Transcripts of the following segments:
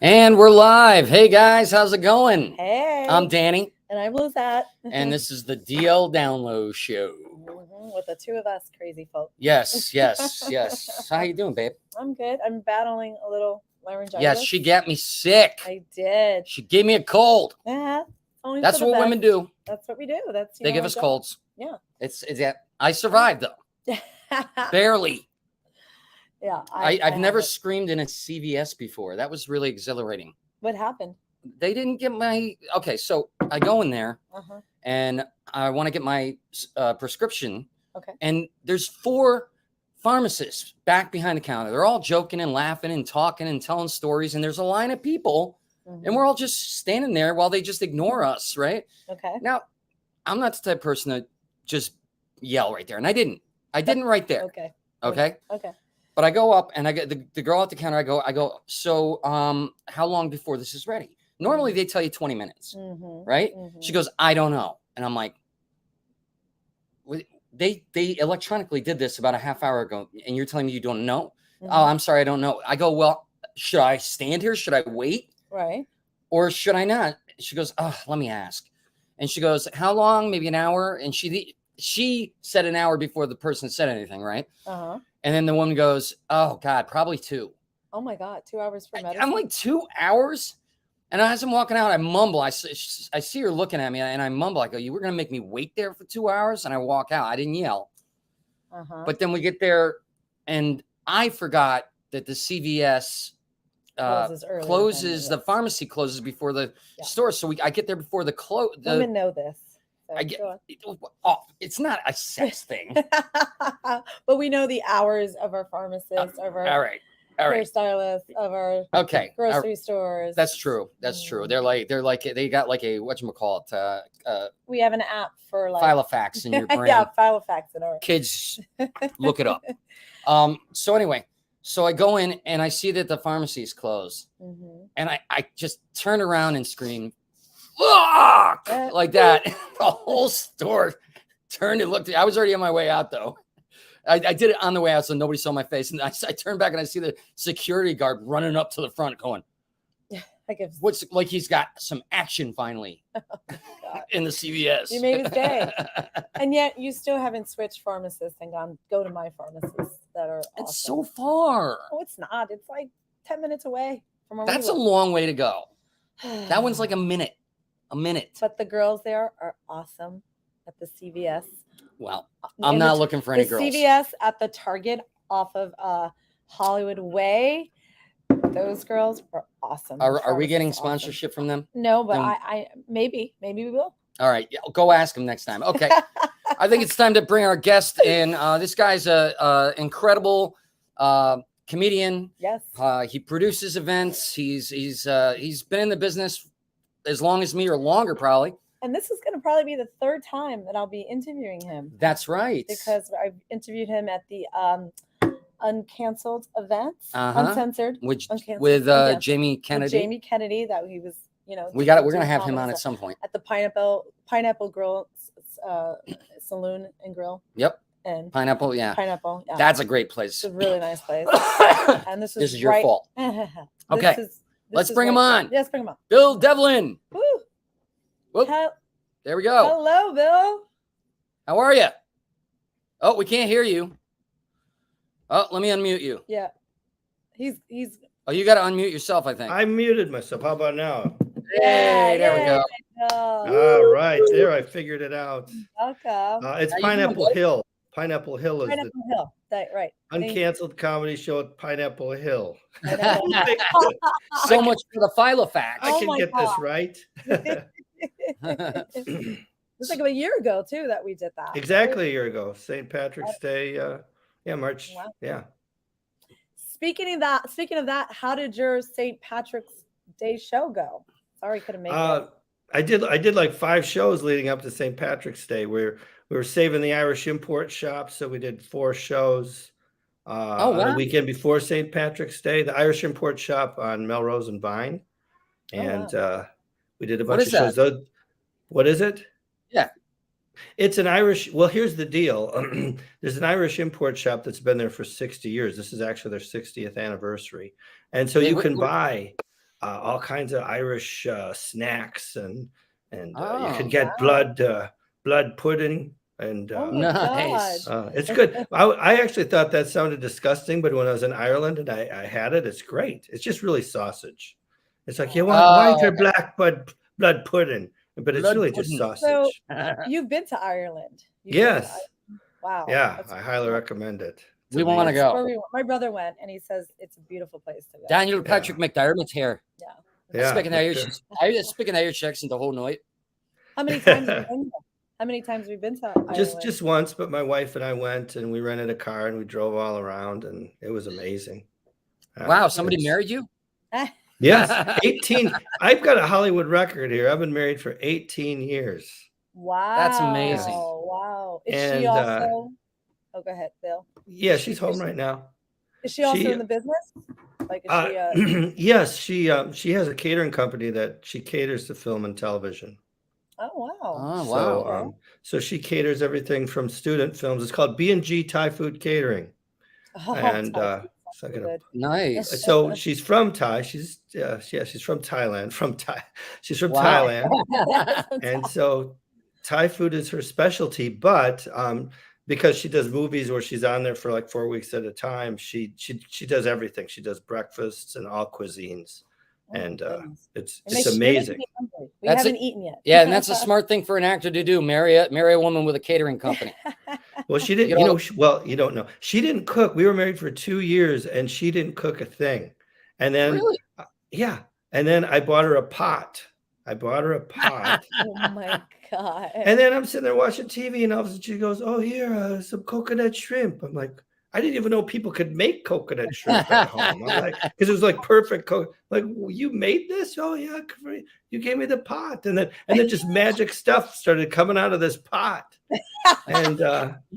And we're live. Hey guys, how's it going? Hey. I'm Danny. And I'm Lizette. And this is the DL Download Show. With the two of us crazy folk. Yes. How you doing, babe? I'm good. I'm battling a little laryngitis. Yes, she got me sick. I did. She gave me a cold. Yeah. That's what women do. That's what we do. They give us colds. Yeah. It's I survived though. Barely. Yeah. I've never screamed in a CVS before. That was really exhilarating. What happened? They didn't get my so I go in there and I want to get my prescription. Okay. And there's 4 pharmacists back behind the counter. They're all joking and laughing and talking and telling stories. And there's a line of people and we're all just standing there while they just ignore us. Right. Okay. Now, I'm not the type of person to just yell right there. And I didn't right there. Okay. Okay. Okay. But I go up and I get the girl at the counter. I go, so how long before this is ready? Normally they tell you 20 minutes, right? She goes, I don't know. And I'm like, they electronically did this about a half hour ago. And you're telling me you don't know? Oh, I'm sorry. I don't know. I go, well, should I stand here? Should I wait? Right. Or should I not? She goes, oh, let me ask. And she goes, how long? Maybe an hour. And she said an hour before the person said anything. Right. And then the woman goes, oh, God, probably 2. Oh, my God. 2 hours for medicine? I'm like, 2 hours? And as I'm walking out, I mumble. I see her looking at me, and I mumble. I go, you were going to make me wait there for 2 hours? And I walk out. I didn't yell. But then we get there, and I forgot that the CVS closes, the pharmacy closes before the store. So I get there before the close. Women know this. It's not a sex thing. But we know the hours of our pharmacists, of our hairstylists, of our grocery stores. That's true. They're like they got like a whatchamacallit. We have an app for like Filofax in your brain. Yeah, Filofax in our kids. Look it up. So anyway, so I go in and I see that the pharmacy is closed, and I just turn around and scream, "Fuck!" like that. The whole store turned and looked. I was already on my way out though. I did it on the way out so nobody saw my face. And I turn back and I see the security guard running up to the front going, what's like he's got some action finally in the CVS. You made his day. And yet you still haven't switched pharmacists and go to my pharmacists that are awesome. It's so far. Oh, it's not. It's like 10 minutes away from where That's a long way to go. That one's like a minute. But the girls there are awesome at the CVS. Well, I'm not looking for any girls. CVS at the Target off of Hollywood Way. Those girls are awesome. Are we getting sponsorship from them? No, but I maybe we will. All right, go ask them next time. Okay, I think it's time to bring our guest in. This guy's a incredible comedian. Yes. He produces events. He's been in the business as long as me or longer probably. And this is going to probably be the 3rd time that I'll be interviewing him. That's right. Because I've interviewed him at the Uncanceled events, Uncensored, with Jamie Kennedy. With Jamie Kennedy, that he was, we're going to have him on at some point. At the Pineapple Grill Saloon and Grill. Yep. And Pineapple, yeah. That's a great place. It's a really nice place. And this is your fault. Okay. Let's bring him on. Yes, bring him on. Bill Devlin. Woo. Whoop. There we go. Hello, Bill. How are you? Oh, we can't hear you. Oh, let me unmute you. Yeah. He's. Oh, you got to unmute yourself, I think. I muted myself. How about now? Hey, there we go. All right. There, I figured it out. Welcome. It's Pineapple Hill. Pineapple Hill is Pineapple Hill. Right. Uncanceled comedy show at Pineapple Hill. So much for the Filofax. I can get this right. It's like a year ago too that we did that. Exactly a year ago. St. Patrick's Day. March. Wow. Yeah. Speaking of that, how did your St. Patrick's Day show go? Sorry, couldn't make it. I did like 5 shows leading up to St. Patrick's Day where we were saving the Irish import shop. So we did 4 shows on the weekend before St. Patrick's Day, the Irish import shop on Melrose and Vine. And we did a bunch of shows. What is it? Yeah. It's an Irish. Well, here's the deal. There's an Irish import shop that's been there for 60 years. This is actually their 60th anniversary. And so you can buy all kinds of Irish snacks, and you could get blood pudding. And nice. it's good. I actually thought that sounded disgusting, but when I was in Ireland and I had it, it's great. It's just really sausage. It's like, why is there black blood pudding? But it's really just sausage. So you've been to Ireland? Yes. Wow. Yeah, I highly recommend it. We want to go. My brother went, and he says it's a beautiful place to go. Daniel Patrick McDermott's here. Yeah. Speaking Irish accent the whole night. How many times have you been there? How many times have we been to Ireland? Just once, but my wife and I went, and we rented a car and we drove all around, and it was amazing. Wow, somebody married you? Yes, 18. I've got a Hollywood record here. I've been married for 18 years. Wow. That's amazing. Wow. Is she also go ahead, Bill. Yeah, she's home right now. Is she also in the business? Like, is she yes, she has a catering company that she caters to film and television. Oh wow! Oh wow! So she caters everything from student films. It's called B&G Thai Food Catering, and nice. So she's from Thai. She's from Thailand. She's from Thailand, and so Thai food is her specialty. But because she does movies where she's on there for like 4 weeks at a time, she does everything. She does breakfasts and all cuisines. And it's amazing. We haven't eaten yet. Yeah, and that's a smart thing for an actor to do. Marry a woman with a catering company. Well, she didn't. You don't know. She didn't cook. We were married for 2 years, and she didn't cook a thing. And then, and then I bought her a pot. Oh my God! And then I'm sitting there watching TV, and all of a sudden she goes, "Oh, here, some coconut shrimp." I'm like, I didn't even know people could make coconut shrimp at home. I'm like, because it was like perfect. Like, you made this? Oh yeah, you gave me the pot, and then just magic stuff started coming out of this pot. And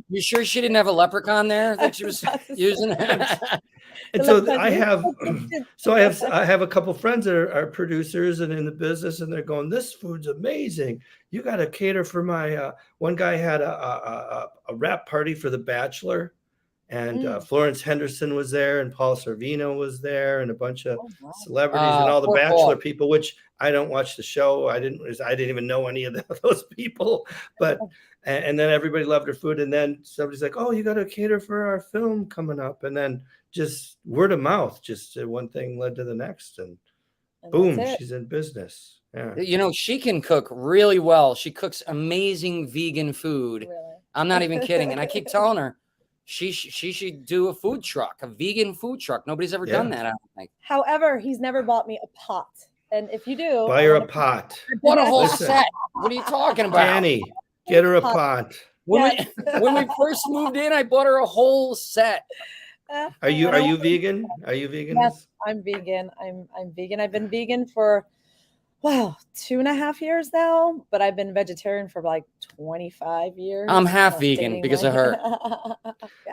you sure she didn't have a leprechaun there that she was using? And so I have a couple friends that are producers and in the business, and they're going, "This food's amazing. You got to cater for my." One guy had a wrap party for The Bachelor. And Florence Henderson was there, and Paul Sorvino was there, and a bunch of celebrities and all the Bachelor people. Which I don't watch the show. I didn't even know any of those people. But and then everybody loved her food. And then somebody's like, "Oh, you got to cater for our film coming up." And then just word of mouth, just one thing led to the next, and boom, she's in business. Yeah. She can cook really well. She cooks amazing vegan food. Really? I'm not even kidding. And I keep telling her, she should do a food truck, a vegan food truck. Nobody's ever done that, I don't think. However, he's never bought me a pot. And if you do, buy her a pot. I bought a whole set. What are you talking about? Danny, get her a pot. When we first moved in, I bought her a whole set. Are you vegan? Are you vegan? Yes, I'm vegan. I'm vegan. I've been vegan for 2.5 years now, but I've been vegetarian for like 25 years. I'm half vegan because of her.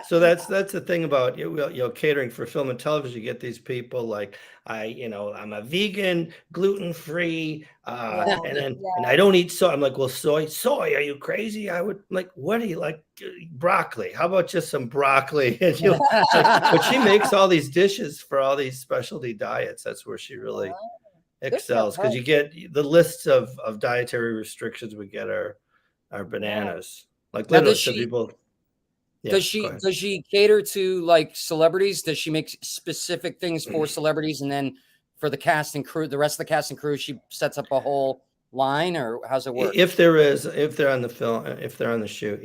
So that's the thing about catering for film and television. You get these people like, I'm a vegan, gluten-free, and I don't eat soy. I'm like, well, soy, are you crazy? I would like, what do you like? Broccoli. How about just some broccoli? And but she makes all these dishes for all these specialty diets. That's where she really excels, because you get the lists of dietary restrictions we get are bananas. Like literally, people. Does she cater to like celebrities? Does she make specific things for celebrities, and then for the cast and crew, the rest of the cast and crew, she sets up a whole line, or how's it work? If they're on the film, if they're on the shoot,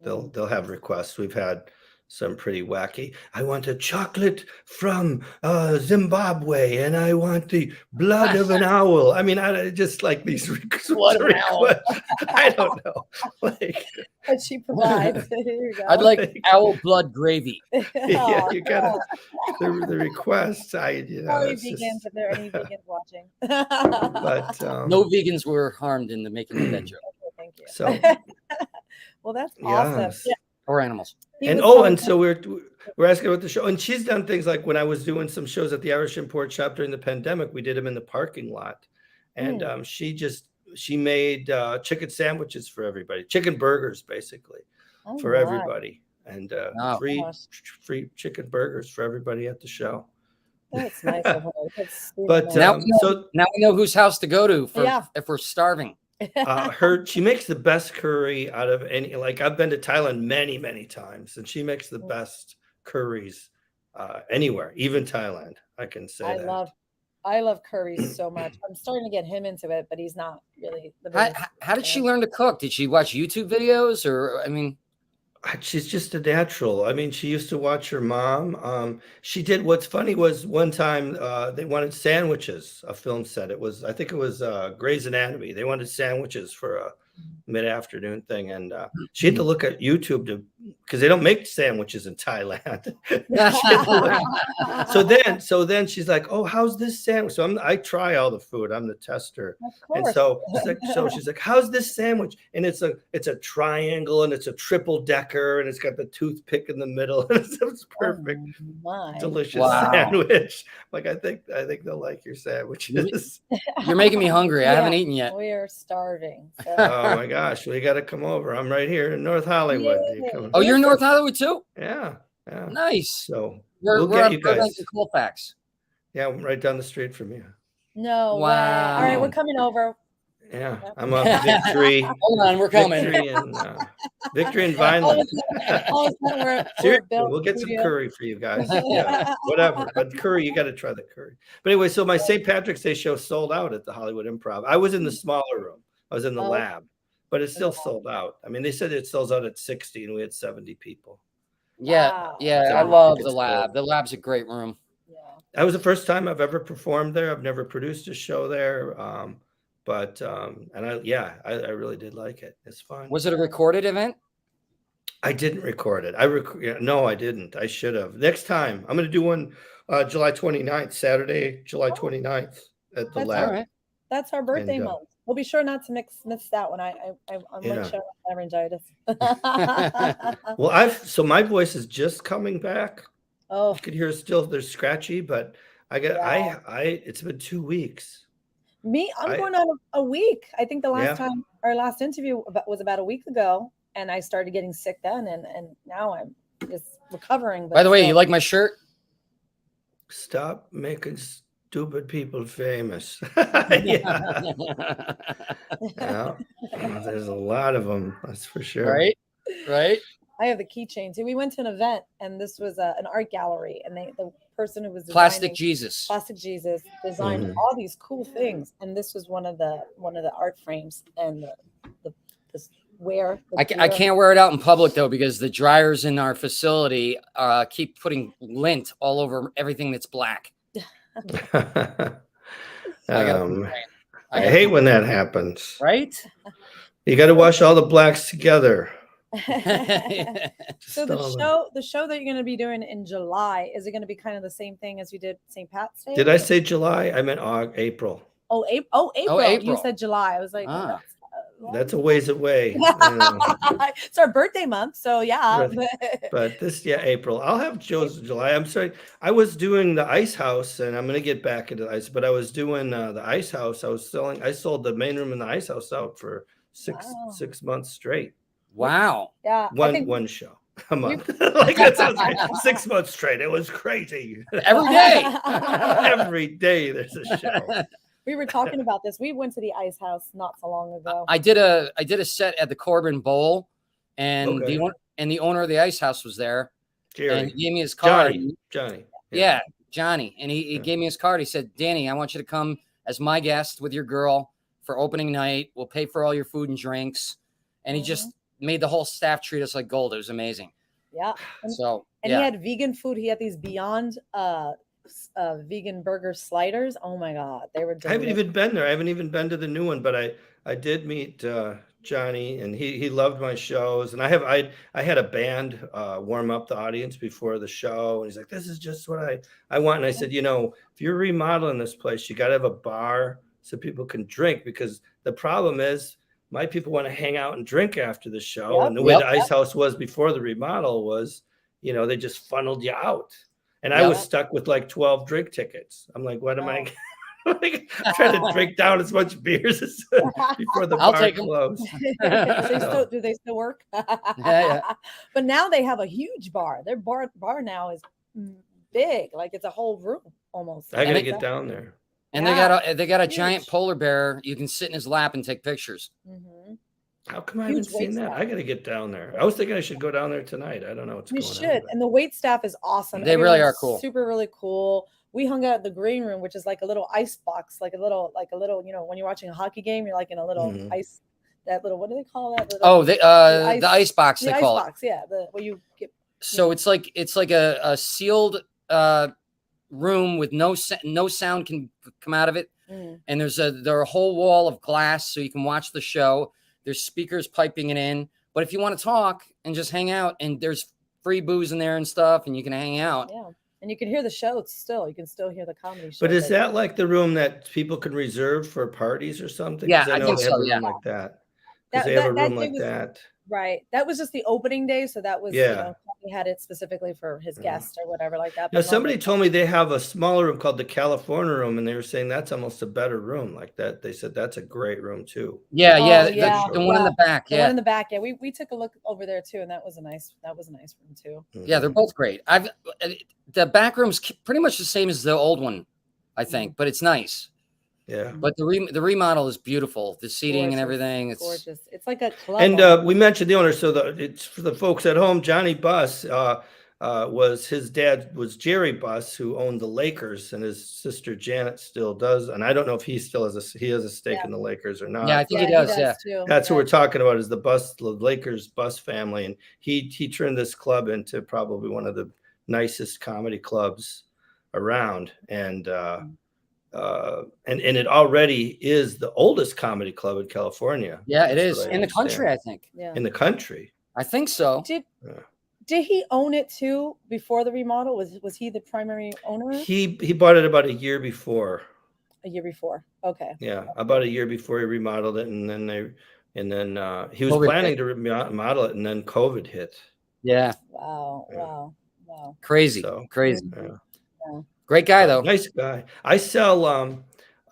they'll have requests. We've had some pretty wacky. I want a chocolate from Zimbabwe, and I want the blood of an owl. I mean, I just like these requests. I don't know. But she provides. Here you go. I'd like owl blood gravy. Yeah, you gotta the requests. Sorry, vegans, if there are any vegans watching. But no vegans were harmed in the making of that joke. Okay, thank you. So, well, that's awesome. Yes. Yeah. Or animals. And so we're asking about the show, and she's done things like when I was doing some shows at the Irish Import Shop during the pandemic, we did them in the parking lot, and she made chicken sandwiches for everybody, chicken burgers basically for everybody, and free chicken burgers for everybody at the show. That's nice of her. That's But Now, nice. now we know whose house to go to for Yeah. if we're starving. She makes the best curry out of any. Like I've been to Thailand many times, and she makes the best curries anywhere, even Thailand. I can say that. I love curries so much. I'm starting to get him into it, but he's not really the How, biggest how did she fan. learn to cook? Did she watch YouTube videos, or I mean, She's just a natural. I mean, she used to watch her mom. She did. What's funny was one time they wanted sandwiches. A film set. I think it was Grey's Anatomy. They wanted sandwiches for a mid-afternoon thing, and she had to look at YouTube because they don't make sandwiches in Thailand. So then she's like, "Oh, how's this sandwich?" So I try all the food. I'm the tester, and so she's like, "How's this sandwich?" And it's a triangle, and it's a triple decker, and it's got the toothpick in the middle. It's perfect, delicious sandwich. Like I think they'll like your sandwiches. You're making me hungry. I haven't eaten yet. We are starving. So. Oh my gosh, we got to come over. I'm right here in North Hollywood. Oh, you're in North Hollywood too? Yeah. Nice. So we'll get you guys. Colfax. Yeah, I'm right down the street from you. No way. All right, we're coming over. Yeah, I'm on Victory. Hold on, we're coming. Victory and Vineland. Seriously, we'll get some curry for you guys. Yeah, whatever. But curry, you got to try the curry. But anyway, so my St. Patrick's Day show sold out at the Hollywood Improv. I was in the smaller room. I was in the lab, but it still sold out. I mean, they said it sells out at 60, and we had 70 people. Yeah, I love the lab. The lab's a great room. Yeah. That was the first time I've ever performed there. I've never produced a show there. But I really did like it. It's fun. Was it a recorded event? I didn't record it. No, I didn't. I should have. Next time, I'm going to do one July 29th, Saturday, July 29th at the lab. All right. That's our birthday month. We'll be sure not to miss that one. I'm sure laryngitis. Well, so my voice is just coming back. Oh, you could hear still there's scratchy, but it's been 2 weeks. I'm going on a week. I think the last time our last interview was about a week ago, and I started getting sick then, and now I'm just recovering. By the way, you like my shirt? Stop making stupid people famous. There's a lot of them. That's for sure. Right. I have the keychain too. We went to an event, and this was an art gallery, and the person who was Plastic Jesus designed all these cool things, and this was one of the art frames, and the I can't wear it out in public though, because the dryers in our facility keep putting lint all over everything that's black. I hate when that happens. Right? You got to wash all the blacks together. So the show that you're going to be doing in July, is it going to be kind of the same thing as you did St. Pat's Day? Did I say July? I meant April. April. You said July. I was like, that's a ways away. It's our birthday month, so yeah. But this, April. I'll have shows in July. I'm sorry. I was doing the Ice House, and I'm going to get back into the ice. But I was doing the Ice House. I sold the main room in the Ice House out for six months straight. Wow. Yeah. One show a month. Like that sounds great. 6 months straight. It was crazy. Every day. Every day there's a show. We were talking about this. We went to the Ice House not so long ago. I did a set at the Corbin Bowl, and the owner of the Ice House was there. Jerry. And he gave me his card. Johnny. Yeah, Johnny. And he gave me his card. He said, "Danny, I want you to come as my guest with your girl for opening night. We'll pay for all your food and drinks." And he just made the whole staff treat us like gold. It was amazing. Yeah. He had vegan food. He had these Beyond vegan burger sliders. Oh my God, they were delicious. I haven't even been there. I haven't even been to the new one, but I did meet Johnny, and he loved my shows. And I had a band warm up the audience before the show, and he's like, "This is just what I want." And I said, if you're remodeling this place, you got to have a bar so people can drink, because the problem is my people want to hang out and drink after the show. And the way the Ice House was before the remodel was, they just funneled you out. And I was stuck with like 12 drink tickets. I'm like, what am I trying to drink down as much beers as before the bar closed? Do they still work? Yeah. But now they have a huge bar. Their bar now is big. Like it's a whole room almost. I gotta get down there. And they got a giant polar bear. You can sit in his lap and take pictures. Mm-hmm. How come I haven't seen that? I gotta get down there. I was thinking I should go down there tonight. I don't know what's going on. You should. And the wait staff is awesome. They really are cool. Super, really cool. We hung out at the green room, which is like a little ice box, like a little, you know, when you're watching a hockey game, you're like in a little ice. That little, what do they call that? The ice box. They call it. Box, yeah. Where you get. So it's like a sealed room with no sound can come out of it, and there's a whole wall of glass so you can watch the show. There's speakers piping it in, but if you want to talk and just hang out, and there's free booze in there and stuff, and you can hang out. Yeah, and you can hear the show still. You can still hear the comedy show. But is that like the room that people can reserve for parties or something? Yeah, I think so. Yeah, like that. They have a room like that. Right. That was just the opening day. So that was, you know, he had it specifically for his guests or whatever like that. Now, somebody told me they have a smaller room called the California room, and they were saying that's almost a better room like that. They said that's a great room too. Yeah. The one in the back. The one in the back. Yeah. We took a look over there too. And that was a nice room too. Yeah. They're both great. The back room's pretty much the same as the old one, I think, but it's nice. Yeah, but the remodel is beautiful. The seating and everything, it's gorgeous. It's like a club. And we mentioned the owner, so it's for the folks at home. Johnny Buss was his dad was Jerry Buss, who owned the Lakers, and his sister Janet still does. And I don't know if he still has a stake in the Lakers or not. Yeah, I think he does. Too. That's who we're talking about, is the Lakers Buss family, and he turned this club into probably one of the nicest comedy clubs around, and it already is the oldest comedy club in California. Yeah, it is in the country, I think. Yeah. In the country, I think so. Did he own it too before the remodel? Was he the primary owner? He bought it about a year before. A year before, okay. Yeah, about a year before he remodeled it, and then he was planning to remodel it, and then COVID hit. Yeah. Wow. Crazy. Yeah. Great guy though. Nice guy. I sell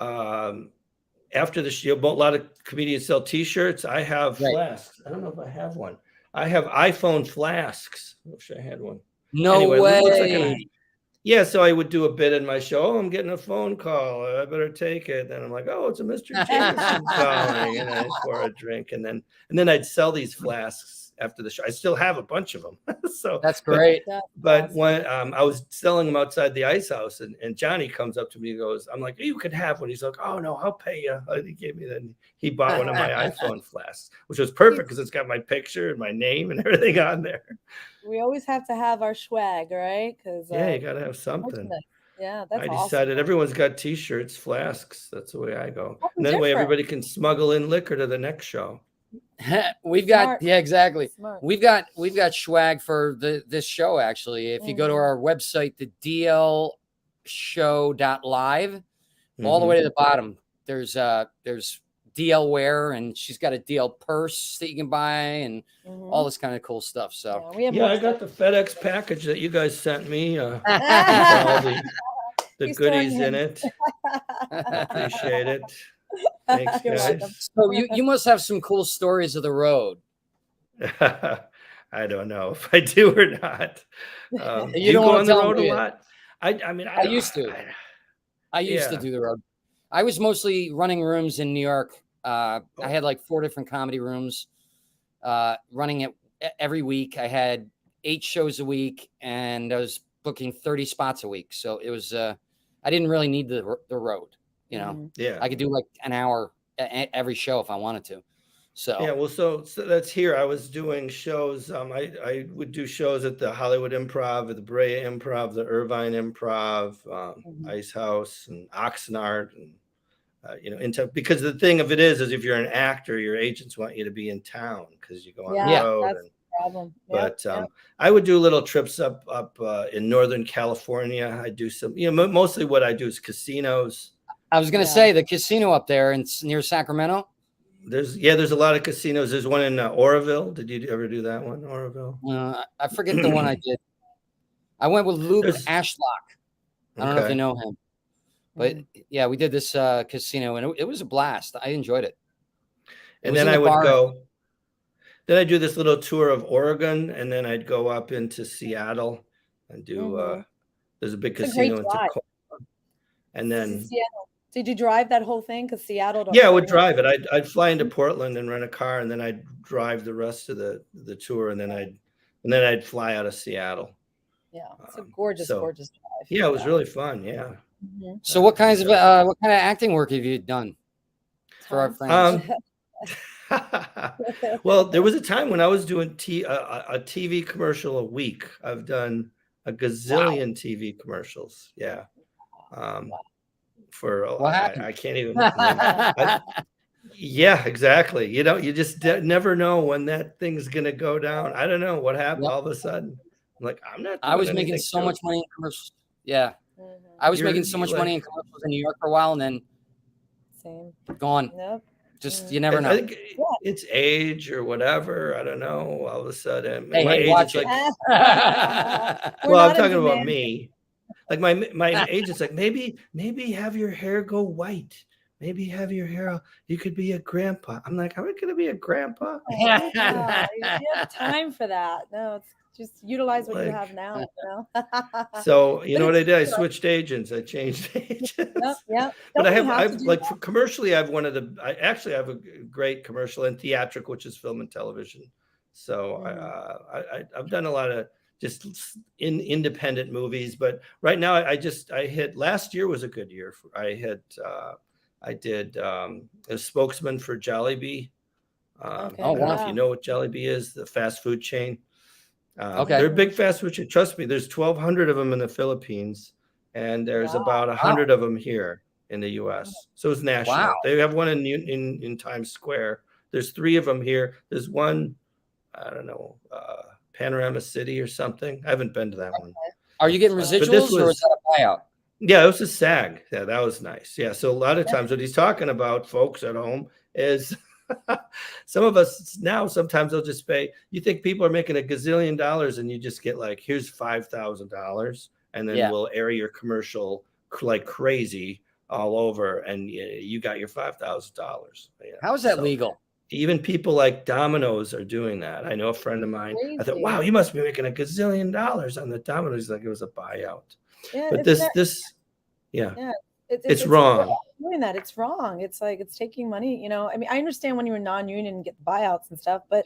after the show, a lot of comedians sell T-shirts. I have flasks. I don't know if I have one. I have iPhone flasks. I wish I had one. No way. Yeah, so I would do a bit in my show. Oh, I'm getting a phone call. I better take it. Then I'm like, oh, it's a Mr. Jameson calling, and I pour a drink, and then I'd sell these flasks after the show. I still have a bunch of them. So that's great. But when I was selling them outside the ice house, and Johnny comes up to me and goes, I'm like, you could have one. He's like, oh no, I'll pay you. He gave me that. He bought one of my iPhone flasks, which was perfect because it's got my picture and my name and everything on there. We always have to have our swag, right? Because you got to have something. Yeah, that's I decided awesome. Everyone's got T-shirts, flasks. That's the way I go. And that way everybody can smuggle in liquor to the next show. We've got exactly. Smart. We've got swag for this show actually. If you go to our website, the dlshow.live, all the way to the bottom, there's DL wear, and she's got a DL purse that you can buy, and all this kind of cool stuff. So I got the FedEx package that you guys sent me. All the goodies in it. Appreciate it. Thanks, guys. So you must have some cool stories of the road. I don't know if I do or not. You don't go on the road a lot? I used to. I used to do the road. I was mostly running rooms in New York. I had like 4 different comedy rooms, running it every week. I had 8 shows a week, and I was booking 30 spots a week. So it was, I didn't really need the road, you know? Yeah. I could do like an hour every show if I wanted to. So yeah, well, so that's here. I was doing shows. I would do shows at the Hollywood Improv, at the Brea Improv, the Irvine Improv, Ice House, and Oxnard, and because the thing of it is if you're an actor, your agents want you to be in town because you go on the road. That's the problem. But I would do little trips up in Northern California. I do some, mostly what I do is casinos. I was going to say the casino up there near Sacramento. There's a lot of casinos. There's one in Oroville. Did you ever do that one, Oroville? I forget the one I did. I went with Luke Ashlock. I don't know if you know him, but yeah, we did this casino, and it was a blast. I enjoyed it. And then I would go. Then I do this little tour of Oregon, and then I'd go up into Seattle and do There's a big casino in Tacoma. And then Seattle. Did you drive that whole thing? Because Seattle. Yeah, I would drive it. I'd fly into Portland and rent a car, and then I'd drive the rest of the tour, and then I'd fly out of Seattle. Yeah, it's a gorgeous drive. Yeah, it was really fun. Yeah. So what kind of acting work have you done for our friends? Well, there was a time when I was doing a TV commercial a week. I've done a gazillion TV commercials. Yeah. For I can't even. Yeah, exactly. You just never know when that thing's gonna go down. I don't know what happened all of a sudden. I'm like, I'm not. I was making so much money in commercials. Yeah, I was making so much money in commercials in New York for a while, and then gone. Nope. Just you never know. I think it's age or whatever. I don't know. All of a sudden, my agent's like, well, I'm talking about me. Like my agent's like, maybe have your hair go white. Maybe have your hair. You could be a grandpa. I'm like, I'm not gonna be a grandpa. You have time for that. No, it's just utilize what you have now. So you know what I did? I switched agents. I changed agents. Yep. But I've like commercially, I have a great commercial and theatrical, which is film and television. So I've done a lot of just independent movies, but right now I hit. Last year was a good year. I did a spokesman for Jollibee. I don't know if you know what Jollibee is, the fast food chain. They're a big fast food chain. Trust me, there's 1,200 of them in the Philippines, and there's about 100 of them here in the U.S. So it's national. Wow. They have one in Times Square. There's 3 of them here. There's one, I don't know, Panorama City or something. I haven't been to that one. Are you getting residuals or is that a buyout? Yeah, it was a SAG. Yeah, that was nice. Yeah, so a lot of times what he's talking about, folks at home, is some of us now, sometimes they'll just pay. You think people are making $1 gazillion and you just get like, here's $5,000, and then we'll air your commercial like crazy all over, and you got your $5,000. How is that legal? Even people like Domino's are doing that. I know a friend of mine. Crazy. I thought, wow, you must be making $1 gazillion on the Domino's. Like it was a buyout. Yeah, but it's wrong. Doing that, it's wrong. It's like it's taking money. I mean, I understand when you're non-union and get buyouts and stuff, but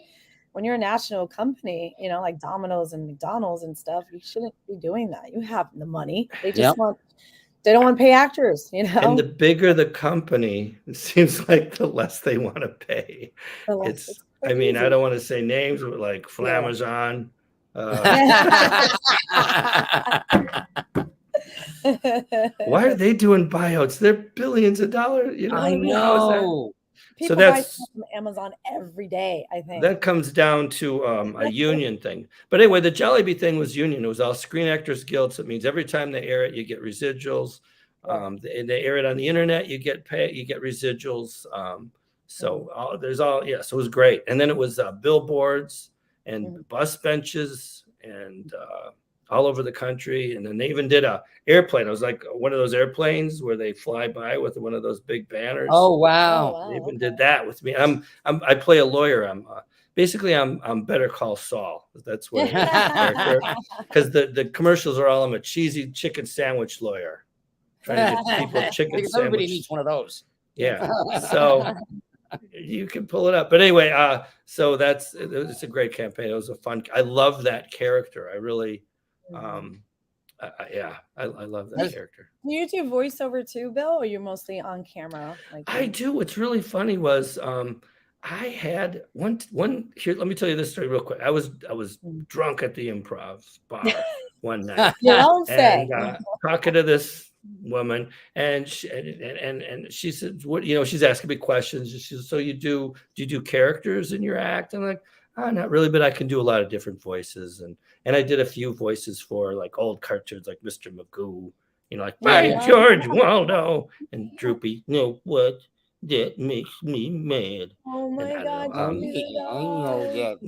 when you're a national company, like Domino's and McDonald's and stuff, you shouldn't be doing that. You have the money. They just they don't want to pay actors, And the bigger the company, it seems like the less they want to pay. I mean, I don't want to say names, but like Flamazon. Why are they doing buyouts? They're billions of dollars. I know. People buy stuff from Amazon every day, I think. That comes down to a union thing. But anyway, the Jollibee thing was union. It was all Screen Actors Guild. So it means every time they air it, you get residuals. They air it on the internet, you get residuals. So it was great. And then it was billboards and bus benches and all over the country. And then they even did a airplane. It was like one of those airplanes where they fly by with one of those big banners. Oh, wow. They even did that with me. I play a lawyer. I'm Better Call Saul. That's what, because the commercials are all, I'm a cheesy chicken sandwich lawyer. Trying to get people chicken sandwich. Everybody needs one of those. Yeah. So you can pull it up. But anyway, so it's a great campaign. It was a fun. I love that character. I really, I love that character. Do you do voiceover too, Bill, or you're mostly on camera? I do. What's really funny was I had one here. Let me tell you this story real quick. I was drunk at the Improv bar one night. Talking to this woman, and she said, "What she's asking me questions." She said, "So do you do characters in your act?" I'm like, "Oh, not really, but I can do a lot of different voices." And I did a few voices for like old cartoons, like Mr. Magoo, like by George Waldo and Droopy. What? That makes me mad. Oh my God! I know that.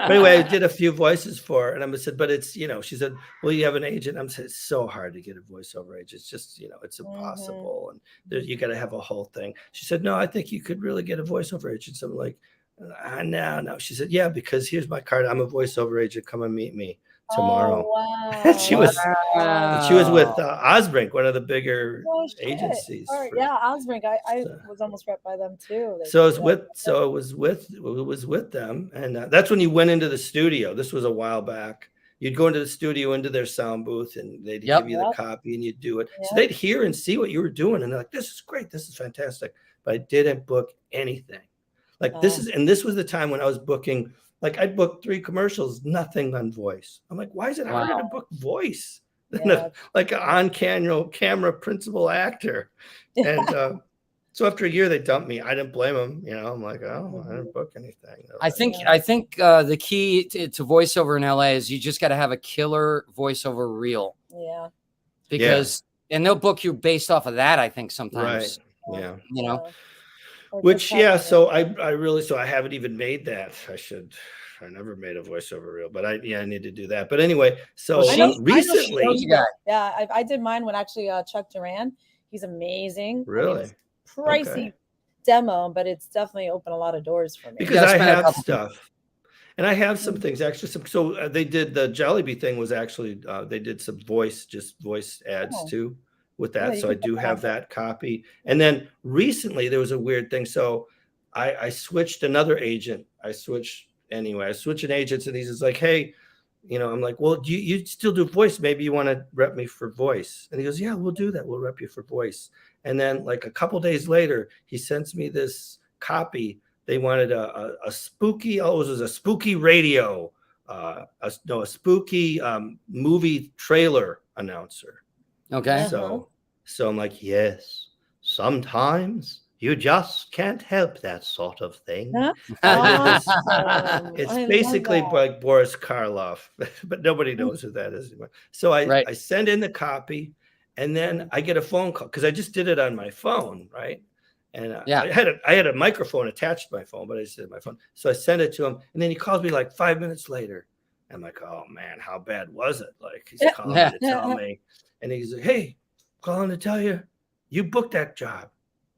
But anyway, I did a few voices for her, and I said, "But it's she said, well, you have an agent." I'm saying it's so hard to get a voiceover agent. It's just it's impossible, and you got to have a whole thing. She said, "No, I think you could really get a voiceover agent." So I'm like, no. She said, "Yeah, because here's my card. I'm a voiceover agent. Come and meet me." tomorrow. Oh, wow. she was with Osbrink, one of the bigger agencies. Yeah, Osbrink. I So, was almost repped by them too. it was with them, and that's when you went into the studio. This was a while back. You'd go into the studio, into their sound booth, and they'd give you the copy, and you'd do it. So they'd hear and see what you were doing, and they're like, "This is great. This is fantastic." But I didn't book anything. Like this was the time when I was booking. Like I'd book 3 commercials, nothing on voice. I'm like, why is it harder to book voice than like an on-camera principal actor? And so after a year, they dumped me. I didn't blame them. I'm like, oh, I didn't book anything. I think the key to voiceover in LA is you just got to have a killer voiceover reel. Yeah. Because and they'll book you based off of that. I think sometimes. Right. Yeah. Which so I haven't even made that. I never made a voiceover reel, but I need to do that. But anyway, so recently, I did mine when actually Chuck Duran. He's amazing. Really? It's pricey demo, but it's definitely opened a lot of doors for me. Because I have stuff, and I have some things actually. So they did the Jollibee thing was actually they did some voice ads too with that. So I do have that copy. And then recently there was a weird thing. So I switched another agent. I switched an agent, and he's like, hey, I'm like, well, you still do voice? Maybe you want to rep me for voice. And he goes, yeah, we'll do that. We'll rep you for voice. And then like a couple days later, he sends me this copy. They wanted a spooky, it was a spooky radio, a spooky movie trailer announcer. Okay. So I'm like, yes, sometimes you just can't help that sort of thing. Awesome. It's basically like Boris Karloff, but nobody knows who that is anymore. So I send in the copy, and then I get a phone call because I just did it on my phone, right? And I had a microphone attached to my phone, but I just did my phone. So I send it to him, and then he calls me like 5 minutes later. I'm like, oh man, how bad was it? Like he's calling to tell me, and he's like, hey, calling to tell you, you booked that job.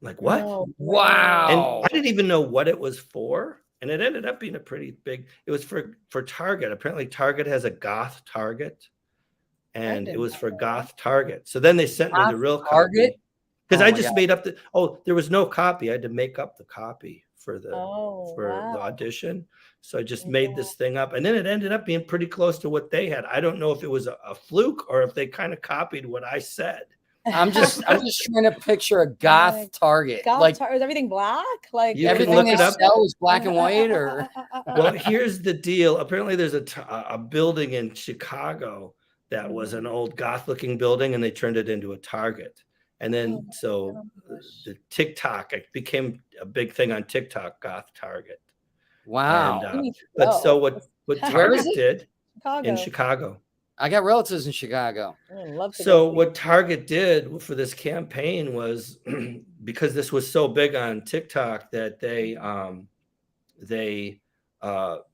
I'm like, what? Oh, wow. And I didn't even know what it was for. And it ended up being a pretty big, it was for Target. Apparently Target has a goth Target. And it was for goth Target. So then they sent me the real Target. Because I just made up there was no copy. I had to make up the copy for the audition. So I just made this thing up. And then it ended up being pretty close to what they had. I don't know if it was a fluke or if they kind of copied what I said. I'm just trying to picture a goth Target. Is everything black? Like everything they sell is black and white, or? Well, here's the deal. Apparently, there's a building in Chicago that was an old goth-looking building, and they turned it into a Target. And then the TikTok, it became a big thing on TikTok. Goth Target. Wow. And, but so what Target did in Chicago. I got relatives in Chicago. So what Target did for this campaign was because this was so big on TikTok that they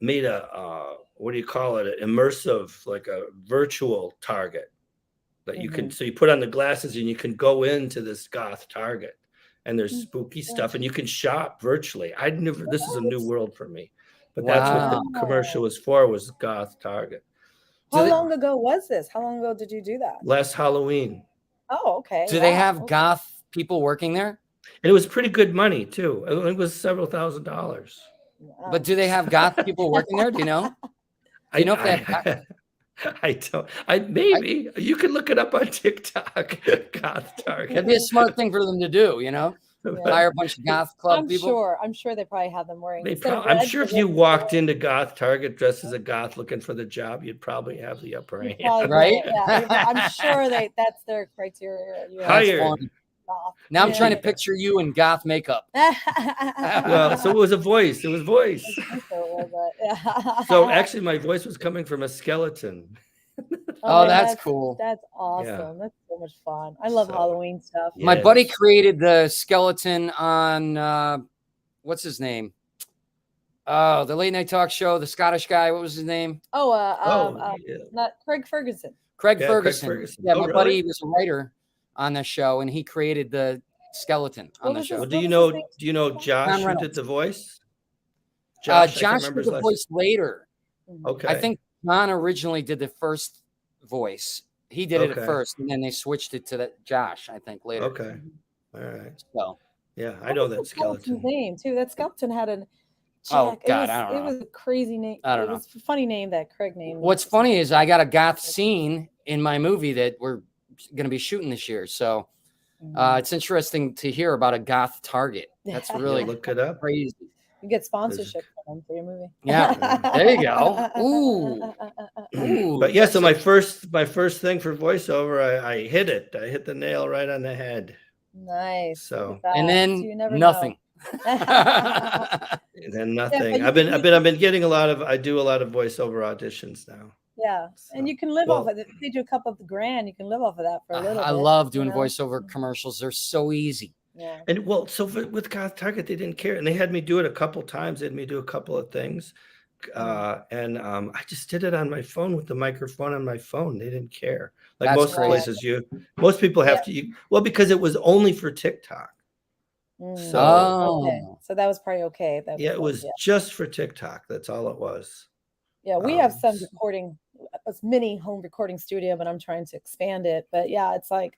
made a what do you call it? An immersive, like a virtual Target that you can. So you put on the glasses and you can go into this goth Target, and there's spooky stuff, and you can shop virtually. This is a new world for me, but that's what the commercial was for. Was goth Target. How long ago was this? How long ago did you do that? Last Halloween. Oh, okay. Do they have goth people working there? And it was pretty good money too. It was several $1,000s. Wow. But do they have goth people working there? Do you know? Do you know if they have? I don't. Maybe you can look it up on TikTok. Goth Target. It'd be a smart thing for them to do. Hire a bunch of goth club people. I'm sure they probably have them wearing. I'm sure if you walked into goth Target dressed as a goth looking for the job, you'd probably have the upper hand, right? Yeah, I'm sure that's their criteria. Hired. Now I'm trying to picture you in goth makeup. Well, so it was a voice. It was voice. So actually, my voice was coming from a skeleton. Oh, that's cool. That's awesome. Yeah. That's so much fun. I love Halloween stuff. My buddy created the skeleton on what's his name? Oh, the late night talk show, the Scottish guy. What was his name? Not Craig Ferguson. Craig Ferguson. Yeah, my buddy was a writer on the show, and he created the skeleton on the show. Well, do you know Josh who did the voice? Josh did the voice later. Okay. I think John originally did the first voice. He did it at first, and then they switched it to that Josh, I think, later. Okay. All right. So yeah, I know that skeleton name too. That skeleton had a Oh God, I don't know. It was a crazy name. I don't know. It was a funny name that Craig named. What's funny is I got a goth scene in my movie that we're going to be shooting this year. So it's interesting to hear about a goth target. That's really look it up. Crazy. You get sponsorship for your movie. Yeah, there you go. Ooh. But yeah, so my first thing for voiceover, I hit it. I hit the nail right on the head. Nice. So and then nothing. And then nothing. Yeah, I've been getting I do a lot of voiceover auditions now. Yeah, so, and you can live off of it. If they do a couple of the grand, you can live off of that for a little bit. I love doing voiceover commercials. They're so easy. Yeah. And so with Goth Target, they didn't care, and they had me do it a couple times. They had me do a couple of things, and I just did it on my phone with the microphone on my phone. They didn't care. Like most places, most people have to. Well, because it was only for TikTok. So okay. So that was probably okay. It was just for TikTok. That's all it was. Yeah, we have some recording, a mini home recording studio, but I'm trying to expand it. But yeah, it's like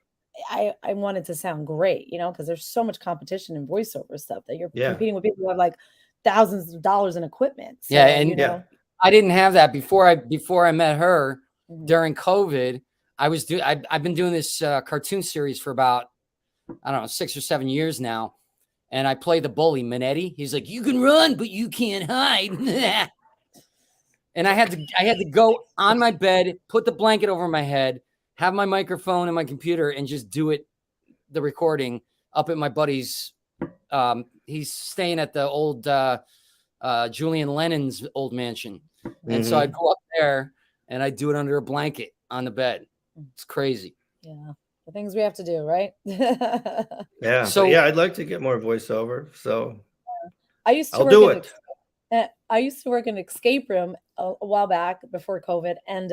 I want it to sound great, because there's so much competition in voiceover stuff that you're competing with people who have like thousands of dollars in equipment. So, I didn't have that before I met her during COVID. I've been doing this cartoon series for about, I don't know, 6 or 7 years now. And I play the bully, Minetti. He's like, you can run, but you can't hide. And I had to go on my bed, put the blanket over my head, have my microphone and my computer, and just do the recording up at my buddy's. He's staying at the old Julian Lennon's old mansion. And so I'd go up there and I'd do it under a blanket on the bed. It's crazy. Yeah. The things we have to do, right? Yeah. So I'd like to get more voiceover. So I used to I used to work in an escape room a while back before COVID, and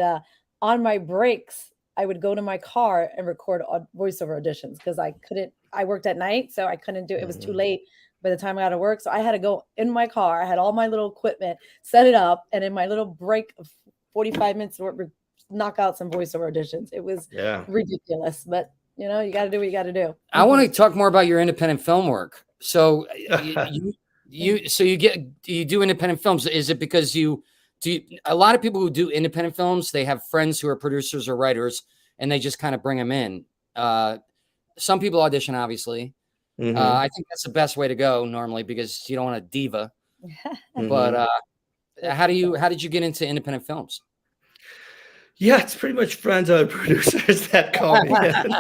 on my breaks, I would go to my car and record voiceover auditions because I worked at night, so I couldn't do it. It was too late by the time I got to work. So I had to go in my car. I had all my little equipment, set it up, and in my little break of 45 minutes, knock out some voiceover auditions. It was ridiculous, but you got to do what you got to do. I want to talk more about your independent film work. So do you do independent films? Is it because a lot of people who do independent films, they have friends who are producers or writers and they just kind of bring them in. Some people audition, obviously. I think that's the best way to go normally because you don't want a diva. But how did you get into independent films? Yeah, it's pretty much friends of producers that call me in.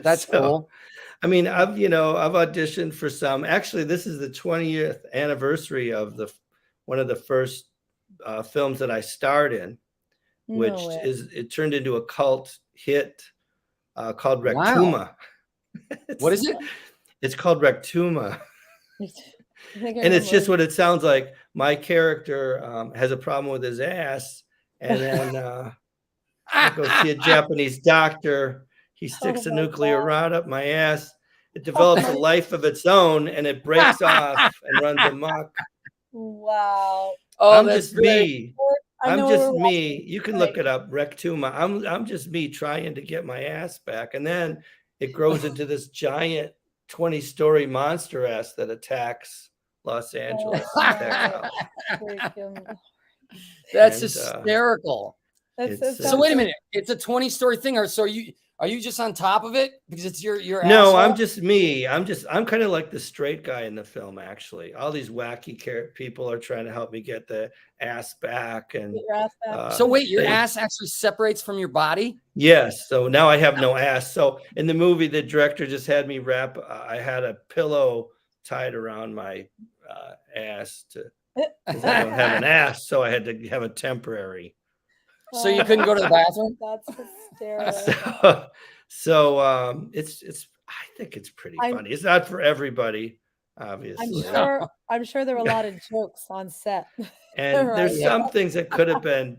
That's cool. I mean, I've auditioned for some. Actually, this is the 20th anniversary of one of the first films that I starred in, which it turned into a cult hit called Rectuma. Wow. What is it? It's called Rectuma. And it's just what it sounds like. My character has a problem with his ass. And then I go see a Japanese doctor. He sticks a nuclear rod up my ass. It develops a life of its own, and it breaks off and runs amok. Wow! I'm just me. I'm just me. You can look it up, Rectuma. I'm just me trying to get my ass back, and then it grows into this giant 20-story monster ass that attacks Los Angeles. That's hysterical. So wait a minute. It's a 20-story thing. So are you just on top of it because it's your No, asshole? I'm just me. I'm kind of like the straight guy in the film, actually. All these wacky people are trying to help me get the ass back. And so wait, your ass actually separates from your body? Yes. So now I have no ass. So in the movie, the director just had me I had a pillow tied around my ass because I don't have an ass, so I had to have a temporary. So you couldn't go to the bathroom? That's hysterical. So it's. I think it's pretty funny. It's not for everybody, obviously. I'm sure there were a lot of jokes on set. And there's some things that could have been,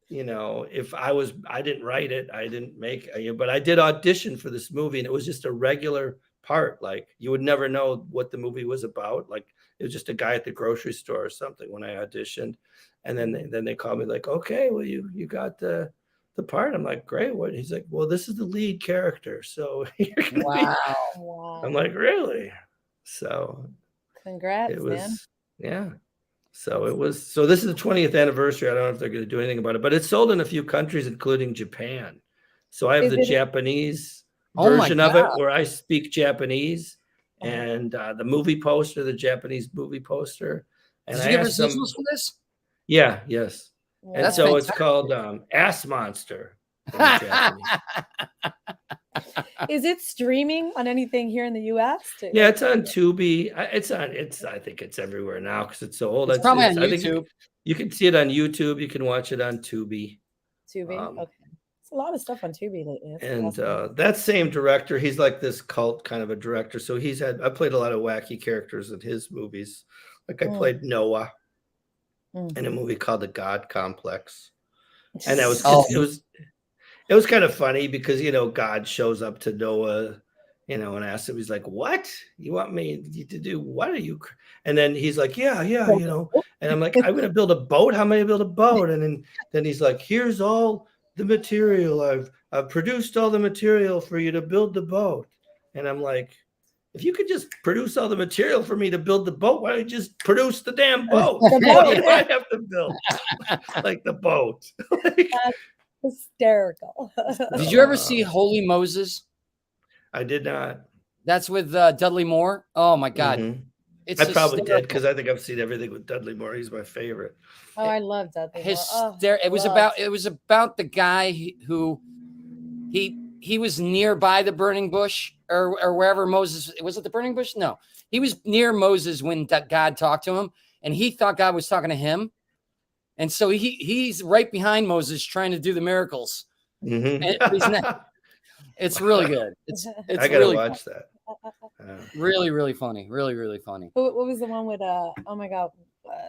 if I didn't write it, I didn't make it, but I did audition for this movie, and it was just a regular part. Like you would never know what the movie was about. Like it was just a guy at the grocery store or something when I auditioned. And then they called me like, okay, well, you got the part. I'm like, great. What? He's like, well, this is the lead character. So you're gonna Wow. I'm like, really? So Congrats, it was, man. yeah. So it was, so this is the 20th anniversary. I don't know if they're going to do anything about it, but it's sold in a few countries, including Japan. So I have the Japanese version of it where I speak Japanese, and the movie poster, the Japanese movie poster. And Did you get residuals for this? Yeah, yes. Wow. And That's so fantastic. it's called Ass Monster. in Japanese. Is it streaming on anything here in the US too? Yeah, it's on Tubi. I think it's everywhere now because it's so old. It's probably on I think YouTube. you can see it on YouTube. You can watch it on Tubi. Tubi? Okay. It's a lot of stuff on Tubi lately. That's And awesome. that same director, he's like this cult kind of a director. So I played a lot of wacky characters in his movies. Like I played Noah in a movie called The God Complex. And that was it was kind of funny because, God shows up to Noah, and asks him, he's like, what? You want me to do? What are you? And then he's like, yeah. And I'm like, I'm going to build a boat. How am I going to build a boat? And then he's like, here's all the material. I've produced all the material for you to build the boat. And I'm like, if you could just produce all the material for me to build the boat, why don't you just produce the damn boat? Why do I have to build like the boat? Hysterical. Did you ever see Holy Moses? I did not. That's with Dudley Moore. Oh my God. Mm-hmm. I probably did because I think I've seen everything with Dudley Moore. He's my favorite. Oh, I love Dudley Moore. It was about the guy who he was nearby the burning bush or wherever Moses was. It the burning bush? No, he was near Moses when God talked to him, and he thought God was talking to him. And so he's right behind Moses trying to do the miracles. Mm-hmm. It's really good. It's I gotta really watch fun. that. Really, really funny. Really, really funny. What was the one with oh my God,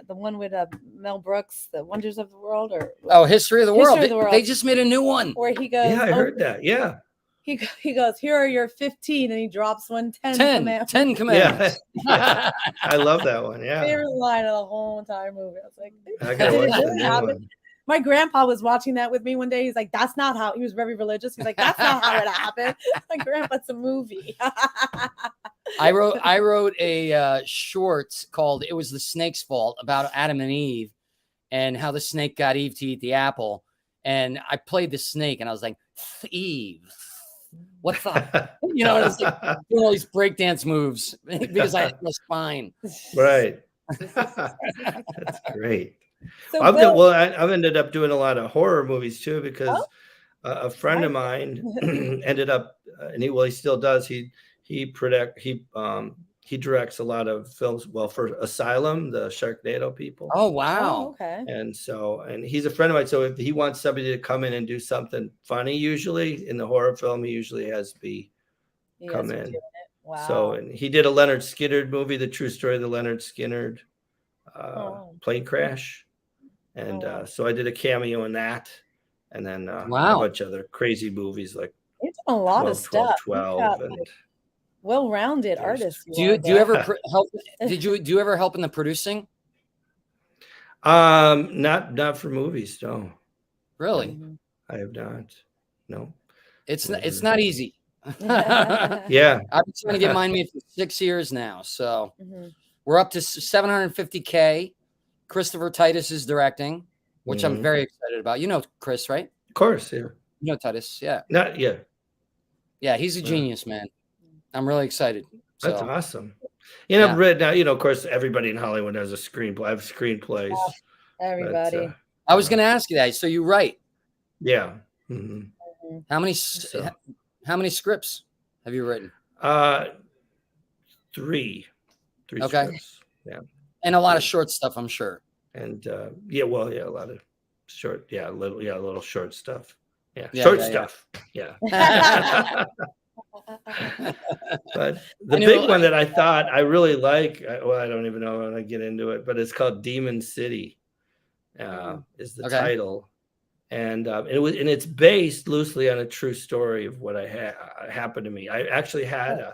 the one with Mel Brooks, The Wonders of the World, or History of the World. They just made a new one where he goes. Yeah, I heard that. Yeah. He goes, here are your 15, and he drops 10 commandments. 10 commandments. Yeah. I love that one. Yeah. Favorite line of the whole entire movie. I was like, I gotta watch the new one. My grandpa was watching that with me one day. He's like, that's not how, he was very religious. He's like, that's not how it happened. My grandpa, it's a movie. I wrote a short called It Was the Snake's Fault about Adam and Eve and how the snake got Eve to eat the apple. And I played the snake and I was like, Eve, what the? And I was like doing all these breakdance moves because I had no spine. Right. That's great. So I've ended up doing a lot of horror movies too because a friend of mine ended up, and he still does. He directs a lot of films. Well, for Asylum, the Sharknado people. Oh wow! Okay. And he's a friend of mine. So if he wants somebody to come in and do something funny, usually in the horror film, he usually has me come in. Wow. So and he did a Leonard Skinner movie, The True Story of the Leonard Skinner plane crash. And so I did a cameo in that, and then a bunch of other crazy movies like you've done a lot of stuff. 12 and well-rounded artist. Do you ever help? Do you ever help in the producing? Not for movies, no. Really? I have not. No. It's not easy. Yeah. I've been trying to get mine made for 6 years now, so we're up to 750K. Christopher Titus is directing, which I'm very excited about. You know Chris, right? Of course, yeah. You know Titus, yeah. Not yet. Yeah, he's a genius, man. I'm really excited. That's awesome. I've read now, of course, everybody in Hollywood has a screenplay. I have screenplays. Oh, everybody. I was going to ask you that. So you write? Yeah. How many scripts have you written? 3 okay. Scripts. Yeah. And a lot of short stuff, I'm sure. And a lot of short, a little short stuff. Yeah, stuff. Yeah. But the big one that I thought I really like, I don't even know when I get into it, but it's called Demon City. Is the title, and it's based loosely on a true story of what happened to me. I actually had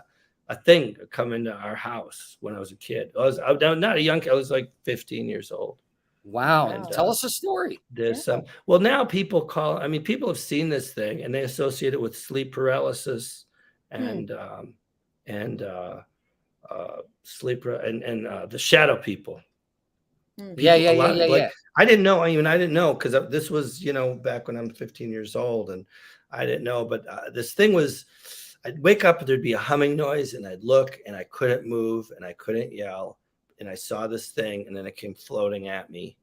a thing come into our house when I was a kid. I was not a young kid. I was like 15 years old. Wow. And, tell us a story. There's some. Well, now people people have seen this thing and they associate it with sleep paralysis and sleep and the shadow people. Yeah. I didn't know because this was, back when I'm 15 years old, and I didn't know. But this thing was, I'd wake up, there'd be a humming noise, and I'd look, and I couldn't move, and I couldn't yell, and I saw this thing, and then it came floating at me,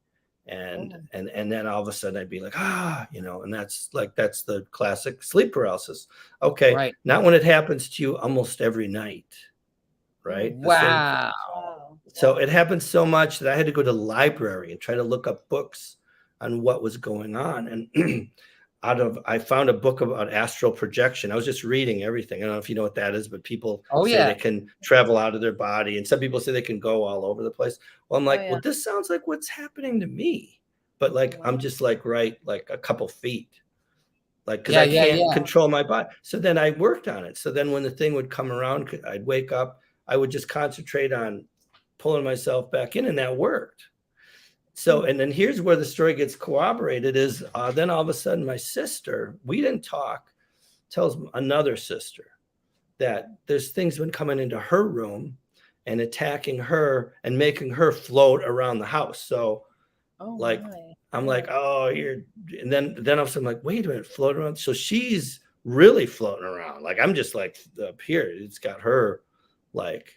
and then all of a sudden I'd be like, and that's the classic sleep paralysis. Okay, right. Not when it happens to you almost every night, right? Wow. So it happened so much that I had to go to the library and try to look up books on what was going on. And I found a book about astral projection. I was just reading everything. I don't know if you know what that is, but people say they can travel out of their body, and some people say they can go all over the place. Well, I'm like, well, this sounds like what's happening to me, but I'm just like a couple feet, because I can't control my body. So then I worked on it. So then when the thing would come around, I'd wake up, I would just concentrate on pulling myself back in, and that worked. So, and then here's where the story gets corroborated is then all of a sudden my sister, we didn't talk, tells another sister that there's things been coming into her room and attacking her and making her float around the house. So I'm like, oh, and then all of a sudden I'm like, wait a minute, float around. So she's really floating around. Like, I'm just like up here. It's got her like,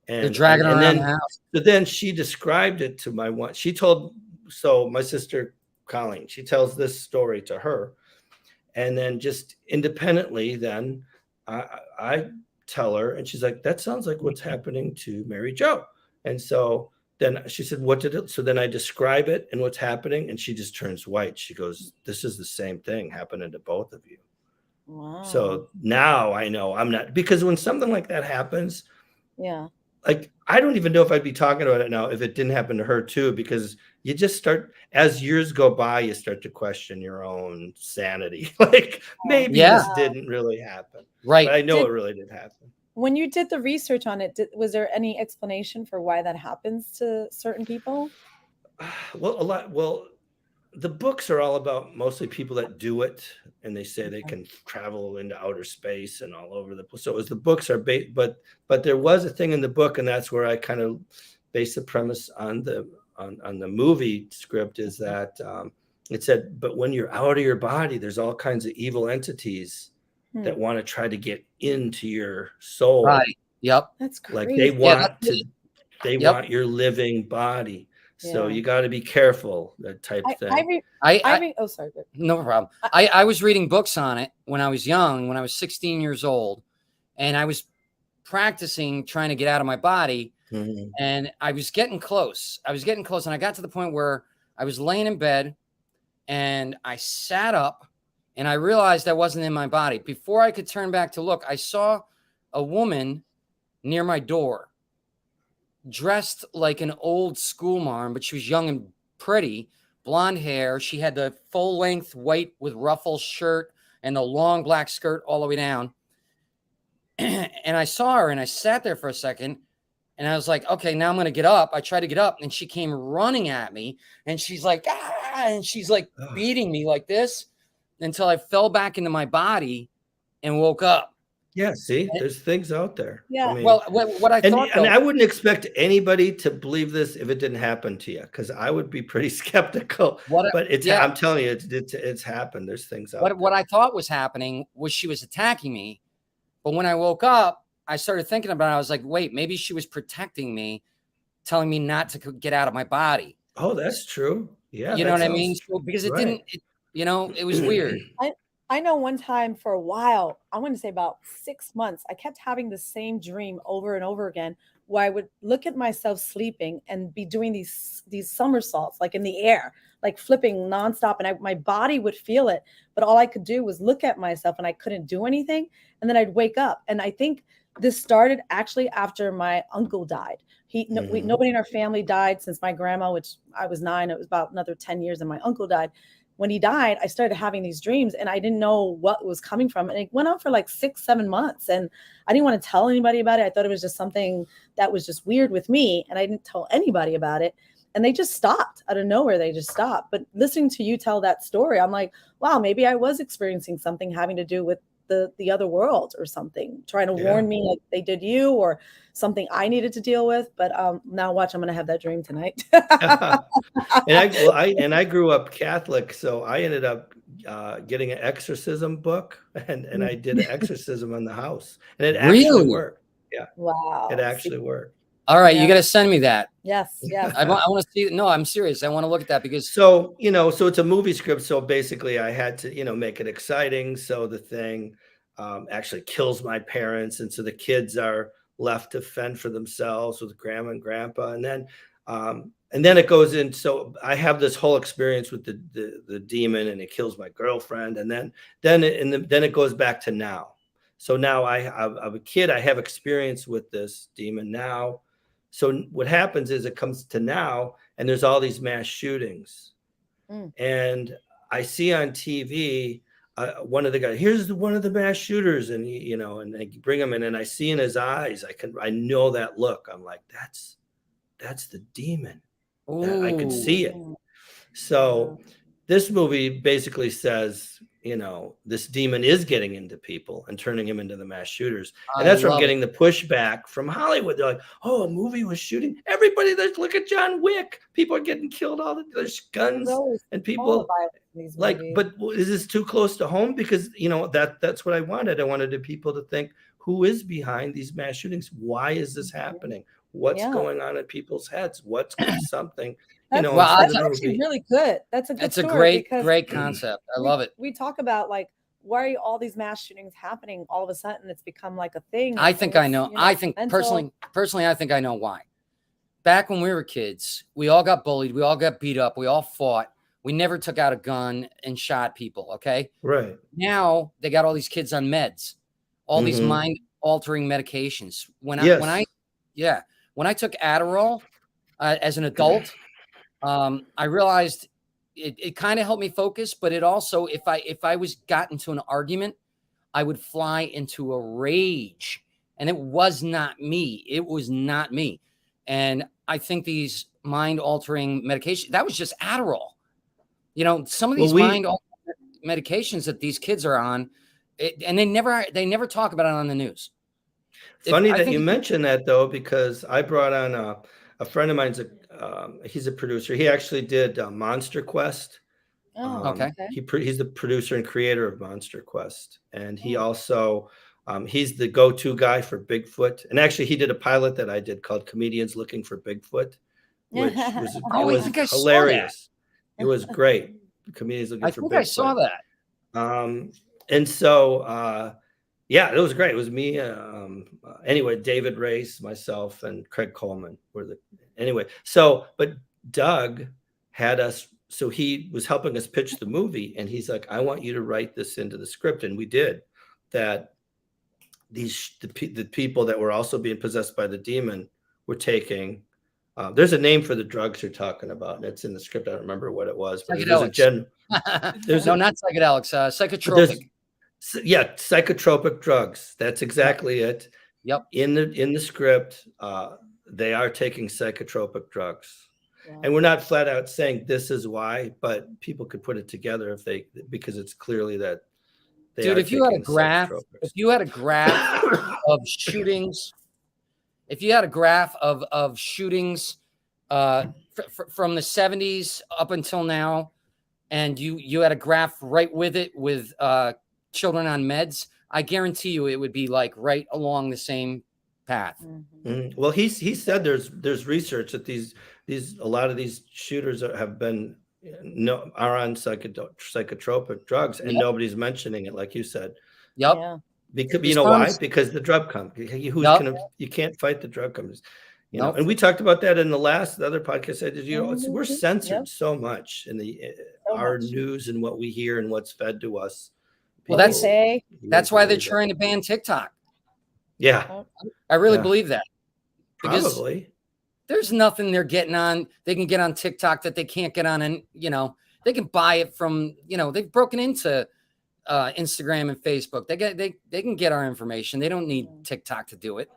they're dragging around the house. So then she described it to my one. So my sister Colleen, she tells this story to her, and then just independently, then I tell her, and she's like, that sounds like what's happening to Mary Jo. And so then she said, what did it? So then I describe it and what's happening, and she just turns white. She goes, this is the same thing happening to both of you. Wow. So now I know I'm not, because when something like that happens, like, I don't even know if I'd be talking about it now if it didn't happen to her too, because you just start, as years go by, you start to question your own sanity. Like, maybe this didn't really happen. Right. But I know it really did happen. When you did the research on it, was there any explanation for why that happens to certain people? Well, the books are all about mostly people that do it, and they say they can travel into outer space and all over the place. So it was the books are but there was a thing in the book, and that's where I kind of based the premise on the movie script, is that it said, but when you're out of your body, there's all kinds of evil entities that want to try to get into your soul. Right. Yep. That's crazy. Like they want your living body. So you got to be careful, that type of thing. Oh, sorry. No problem. I was reading books on it when I was young, when I was 16 years old, and I was practicing trying to get out of my body, and I was getting close. And I got to the point where I was laying in bed, and I sat up, and I realized I wasn't in my body. Before I could turn back to look, I saw a woman near my door, dressed like an old school mom, but she was young and pretty, blonde hair. She had the full length white with ruffles shirt and the long black skirt all the way down. And I saw her, and I sat there for a second, and I was like, okay, now I'm going to get up. I tried to get up, and she came running at me, and she's like, and she's like beating me like this until I fell back into my body and woke up. Yeah, see, there's things out there. Yeah. I mean, well, what I thought, and I wouldn't expect anybody to believe this if it didn't happen to you, because I would be pretty skeptical. But I'm telling you, it's happened. There's things out there. What I thought was happening was she was attacking me, but when I woke up, I started thinking about it. I was like, wait, maybe she was protecting me, telling me not to get out of my body. Oh, that's true. Yeah, you know what I mean? So, because it didn't. It was weird. I know one time for a while, I'm going to say about 6 months, I kept having the same dream over and over again, where I would look at myself sleeping and be doing these somersaults, like in the air, like flipping nonstop. And my body would feel it, but all I could do was look at myself, and I couldn't do anything. And then I'd wake up. And I think this started actually after my uncle died. Nobody in our family died since my grandma, which I was 9. It was about another 10 years, and my uncle died. when he died, I started having these dreams and I didn't know what was coming from. And it went on for like 6-7 months. And I didn't want to tell anybody about it. I thought it was just something that was just weird with me. And I didn't tell anybody about it. And they just stopped out of nowhere. They just stopped. But listening to you tell that story, I'm like, wow, maybe I was experiencing something having to do with the other world or something, trying to warn me like they did you, or something I needed to deal with. But now watch, I'm going to have that dream tonight. And I grew up Catholic, so I ended up getting an exorcism book, and I did an exorcism on the house, and it actually worked. Yeah. Wow. It actually worked. All right, you got to send me that. Yes. I want to see. No, I'm serious. I want to look at that because so it's a movie script. So basically, I had to make it exciting. So the thing actually kills my parents, and so the kids are left to fend for themselves with grandma and grandpa, and then it goes in. So I have this whole experience with the demon, and it kills my girlfriend, and then it goes back to now. So now I'm a kid. I have experience with this demon now. So what happens is it comes to now, and there's all these mass shootings, and I see on TV one of the guys. Here's one of the mass shooters, and and they bring him in, and I see in his eyes, I know that look. I'm like, that's the demon. I could see it. So this movie basically says, this demon is getting into people and turning him into the mass shooters. And that's where I'm getting the pushback from Hollywood. They're like, oh, a movie was shooting. Everybody, look at John Wick. People are getting killed. There's guns and people like, but is this too close to home? Because, that's what I wanted. I wanted the people to think, who is behind these mass shootings? Why is this happening? What's going on in people's heads? What's something? That's actually really good. That's a good story. Great concept. I love it. We talk about like, why are all these mass shootings happening all of a sudden? It's become like a thing. I think I know. I think personally, I think I know why. Back when we were kids, we all got bullied. We all got beat up. We all fought. We never took out a gun and shot people. Okay. Right. Now they got all these kids on meds, all these mind altering medications. When I took Adderall as an adult, I realized it kind of helped me focus, but it also, if I was got into an argument, I would fly into a rage, and it was not me. It was not me. And I think these mind altering medications, that was just Adderall. Some of these mind altering medications that these kids are on, and they never talk about it on the news. Funny that you mentioned that, though, because I brought on a friend of mine's. He's a producer. He actually did Monster Quest. Okay. He's the producer and creator of Monster Quest, and he also he's the go-to guy for Bigfoot. And actually, he did a pilot that I did called "Comedians Looking for Bigfoot," which was hilarious. It was great. Comedians Looking for Bigfoot. I saw that. And so. Yeah, it was great. It was me. Anyway, David Race, myself, and Craig Coleman were but Doug had us. So he was helping us pitch the movie, and he's like, "I want you to write this into the script," and we did. That the people that were also being possessed by the demon were taking. There's a name for the drugs you're talking about, and it's in the script. I don't remember what it was. But there's not psychedelics. Psychotropic. Yeah, psychotropic drugs. That's exactly it. Yep. In the script, they are taking psychotropic drugs. Yeah. And we're not flat out saying this is why, but people could put it together because it's clearly that they are if you had a graph of shootings, if you had a graph of shootings from the 70s up until now, and you had a graph right with it with children on meds, I guarantee you it would be like right along the same path. Well, he said there's research that a lot of these shooters are on psychotropic drugs, and nobody's mentioning it, like you said. Yep. Yeah. Because why? Because the drug company. You can't fight the drug companies. And we talked about that in the other podcast I did. We're censored so much in our news and what we hear and what's fed to us. Well, that's why they're trying to ban TikTok. Yeah. I really believe that. Probably. There's nothing they're getting on. They can get on TikTok that they can't get on They can buy it from, they've broken into Instagram and Facebook. They can get our information. They don't need TikTok to do it.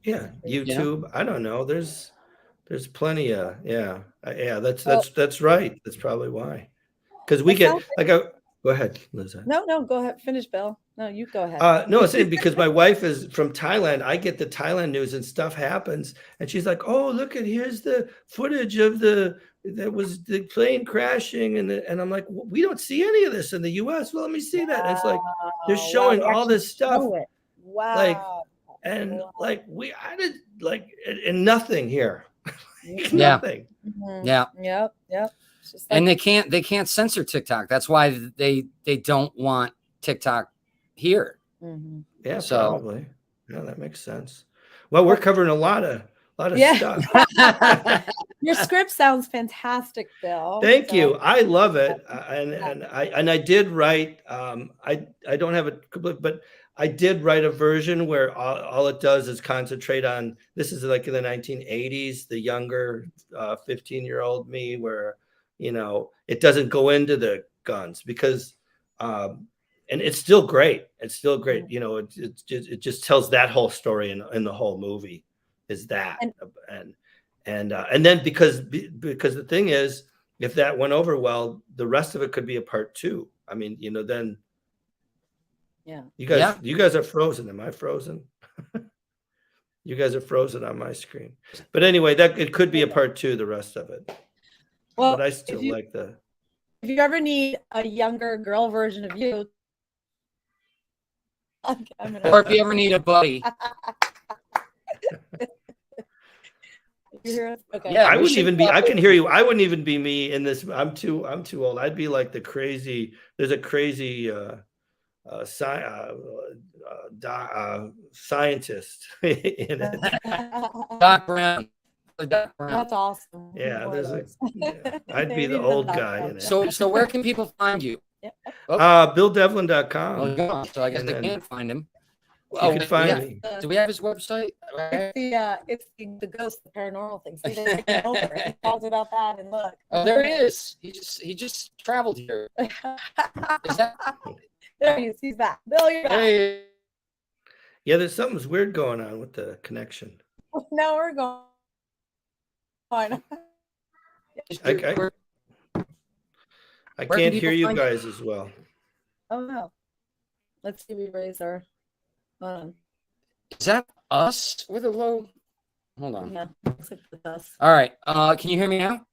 Yeah, YouTube. I don't know. There's plenty of That's right. That's probably why. Because we get go ahead, Lizette. No, go ahead. Finish, Bill. No, you go ahead. No, I'm saying because my wife is from Thailand, I get the Thailand news and stuff happens, and she's like, "Oh, look here's the footage of the plane crashing," and I'm like, "We don't see any of this in the U.S." Well, let me see that. And it's like they're showing all this stuff. Wow. And nothing here. Nothing. Mm-hmm. Yeah. Yep. And they can't censor TikTok. That's why they don't want TikTok here. Mm-hmm. Yeah, probably. Yeah, that makes sense. Well, we're covering a lot of stuff. Your script sounds fantastic, Bill. Thank you. I love it. And I did write. I don't have it complete, but I did write a version where all it does is concentrate on. This is like in the 1980s, the younger 15-year-old me, where it doesn't go into the guns because. And it's still great. It's still great. It just tells that whole story in the whole movie is that. And then because the thing is, if that went over well, the rest of it could be a part 2. I mean, then. Yeah. You guys are frozen. Am I frozen? You guys are frozen on my screen. But anyway, that it could be a part 2, the rest of it. Well, but I still like the. If you ever need a younger girl version of you. Or if you ever need a buddy. Okay. Yeah, I wouldn't even be. I can hear you. I wouldn't even be me in this. I'm too old. I'd be like the crazy. There's a crazy scientist in it. Doc Brown. That's awesome. Yeah, I'd be the old guy in it. So where can people find you? BillDevlin.com. Oh, so I guess they can't find him. You can find me. Do we have his website? It's the ghost, the paranormal thing. See, they over. He calls about that and look. Oh, there he is. He just traveled here. Is that? There he is. He's back. Bill, you're back. Hey. Yeah, there's something's weird going on with the connection. No, we're going. I can't hear you guys as well. Oh no. Let's see. We raise our. Is that us with a low? Hold on. Yeah, looks like it's us. All right. Can you hear me now?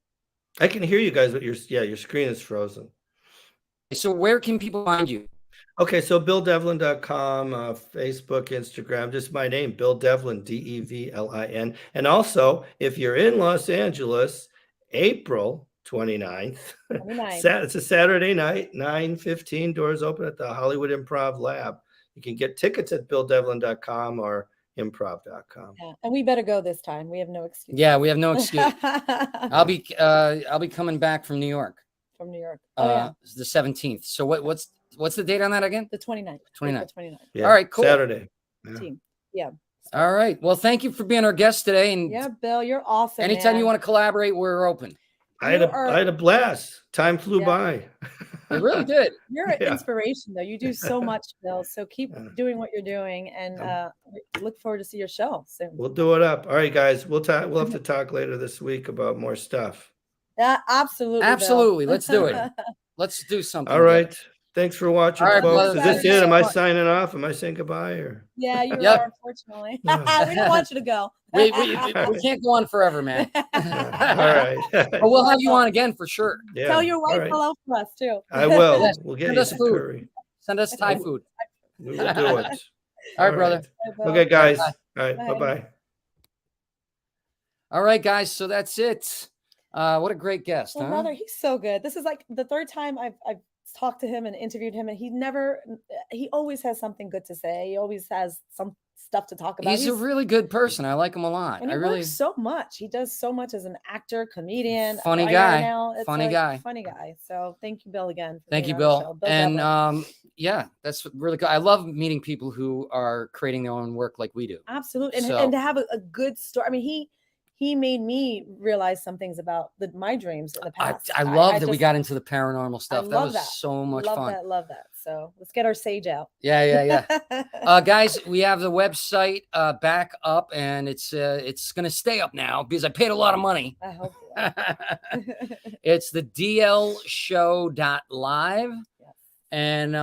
I can hear you guys, but your screen is frozen. So where can people find you? Okay, so BillDevlin.com, Facebook, Instagram, just my name, Bill Devlin, Devlin. And also, if you're in Los Angeles, April 29th. It's a Saturday night, 9:15, doors open at the Hollywood Improv Lab. You can get tickets at BillDevlin.com or improv.com. Yeah, and we better go this time. We have no excuse. Yeah, we have no excuse. I'll be coming back from New York. From New York. The 17th. So what's the date on that again? The 29th. 29th. Yeah, all right, cool. Saturday. Yeah. All right. Well, thank you for being our guest today. And yeah, Bill, you're awesome. Anytime you want to collaborate, we're open. I had a blast. Time flew by. It really did. You're an inspiration, though. You do so much, Bill. So keep doing what you're doing, and look forward to see your show soon. We'll do it up. All right, guys. We'll have to talk later this week about more stuff. Yeah, absolutely. Absolutely. Let's do it. Let's do something. All right. Thanks for watching, folks. Brother, is this it? Am I signing off? Am I saying goodbye? Or? Yeah, you are, unfortunately. We don't want you to go. we can't go on forever, man. All right. But we'll have you on again for sure. Yeah. Tell your wife hello for us, too. I will. Yes. We'll get Send you us some food. curry. Send us Thai food. We will do it. All right, brother. Okay, guys. Bye. All right. Bye-bye. All right, guys. So that's it. What a great guest, well, brother, he's so good. This is like the third time I've talked to him and interviewed him, and he always has something good to say. He always has some stuff to talk about. He's a really good person. I like him a lot. And he works so much. He does so much as an actor, comedian, funny guy. Funny guy. So thank you, Bill, again. Thank you, Bill. And yeah, that's really good. I love meeting people who are creating their own work like we do. Absolutely. And to have a good story. I mean, he made me realize some things about my dreams in the past. I love that we got into the paranormal stuff. That was so much fun. Love that. So let's get our sage out. Yeah. Guys, we have the website back up, and it's going to stay up now because I paid a lot of money. I hope so. It's the dlshow.live. And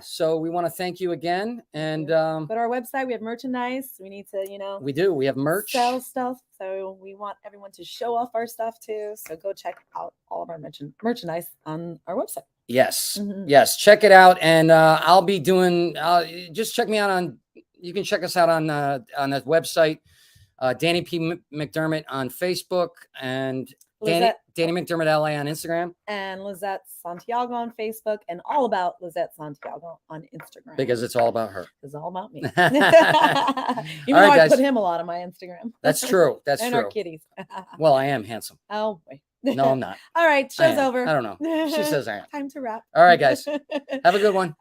so we want to thank you again. And but our website, we have merchandise. We need to, we have merch, sell stuff. So we want everyone to show off our stuff too. So go check out all of our merchandise on our website. Yes, yes, check it out. And I'll be doing. Just check me out on. You can check us out on that website. Danny P. McDermott on Facebook, and Danny McDermott LA on Instagram, and Lizette Santiago on Facebook, and all about Lizette Santiago on Instagram. Because it's all about her. It's all about me. Even though I put him a lot on my Instagram. That's true. That's and true. our kitties. Well, I am handsome. Oh boy. No, I'm not. All right, show's over. I don't know. She says I am. Time to wrap. All right, guys. Have a good one.